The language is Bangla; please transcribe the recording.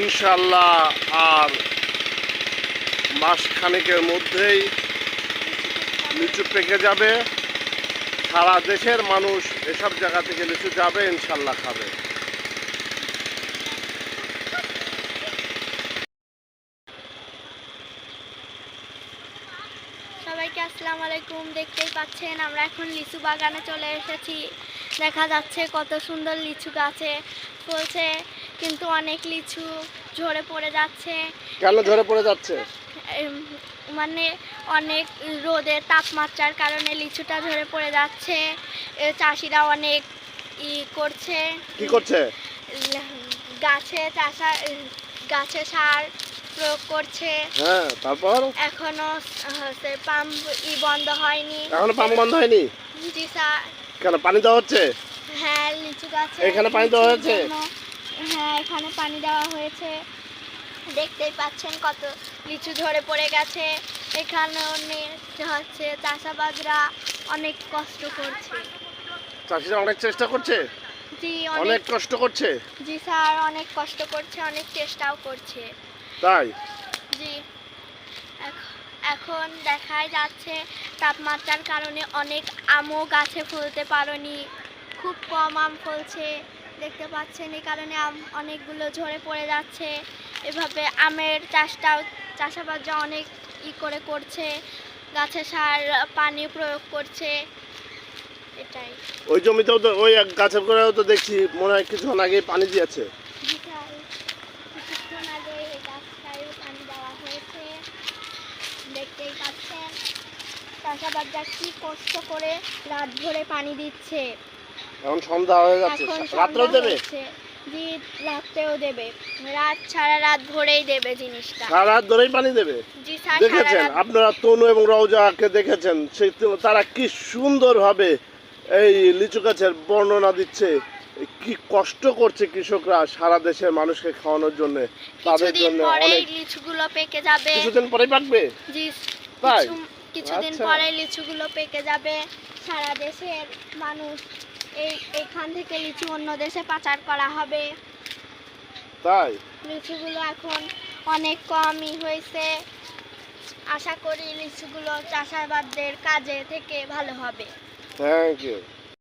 ইনশাআল্লাহ আর মাস খানেকের মধ্যেই লিচু পেকে যাবে। সারা দেশের মানুষ এসব জায়গা থেকে লিচু যাবে, ইনশাআল্লাহ খাবে। সবাইকে আসসালামু আলাইকুম। দেখতেই পাচ্ছেন আমরা এখন লিচু বাগানে চলে এসেছি। দেখা যাচ্ছে কত সুন্দর লিচু গাছে ফলছে, কিন্তু অনেক লিচু ঝরে পড়ে যাচ্ছে। কেন ঝরে পড়ে যাচ্ছে? মানে অনেক রোদের তাপমাত্রার কারণে লিচুটা ঝরে পড়ে যাচ্ছে। চাষিরা অনেক করছে, কি করছে? গাছে সার প্রয়োগ করছে। হ্যাঁ, তারপর এখনো পাম্প বন্ধ হয়নি। এখনো পাম্প বন্ধ হয়নি? জি স্যার। কেন পানি দেওয়া হচ্ছে? হ্যাঁ, লিচু গাছে এখানে পানি দেওয়া হয়েছে? হ্যাঁ, এখানে পানি দেওয়া হয়েছে। দেখতেই পাচ্ছেন কত লিচু ঝরে পড়ে গেছে। এখানে হচ্ছে চাষাবাদরা অনেক কষ্ট করছে। চাষিরা অনেক চেষ্টা করছে? জি, অনেক কষ্ট করছে? জি স্যার, অনেক কষ্ট করছে, অনেক চেষ্টাও করছে। তাই? জি। এখন দেখাই যাচ্ছে তাপমাত্রার কারণে অনেক আমও গাছে ফলতে পারেনি, খুব কম আম ফলছে। দেখতে পাচ্ছেন এই কারণে আম অনেকগুলো ঝরে পড়ে যাচ্ছে। এভাবে আমের চাষাবাদরা অনেক করছে, গাছে সার পানি প্রয়োগ করছে। এটাই। ওই জমিতেও তো ওই এক গাছের গোড়ায়ও তো দেখছি মনে হয় কিছুক্ষণ আগে পানি দিয়েছে। কিছুক্ষণ আগে এই গাছটায় পানি দেওয়া হয়েছে। দেখতেই পাচ্ছেন চাষাবাদরা কি কষ্ট করে রাত ভরে পানি দিচ্ছে। এখন সন্ধ্যা হয়ে যাচ্ছে, রাত্রেও দেবে? জি, রাত্রেও দেবে, সারা রাত ভরেই দেবে জিনিসটা। সারা রাত ধরেই পানি দেবে? জি স্যার। দেখেছেন আপনারা তনু এবং রওজাকে দেখেছেন, তারা কি সুন্দরভাবে এই লিচু গাছের বর্ণনা দিচ্ছে। কি কষ্ট করছে কৃষকরা সারা দেশের মানুষকে খাওয়ানোর জন্য। তাদের জন্য অনেক লিচুগুলো পেকে যাবে। কিছুদিন পরেই পাকবে? জি, তাই? কিছুদিন পরে লিচুগুলো পেকে যাবে। সারা দেশের মানুষ এখান থেকে লিচু অন্য দেশে পাচার করা হবে। তাই? লিচুগুলো এখন অনেক কমই হয়েছে। আশা করি লিচুগুলো চাষাবাদদের কাজে থেকে ভালো হবে। Thank you.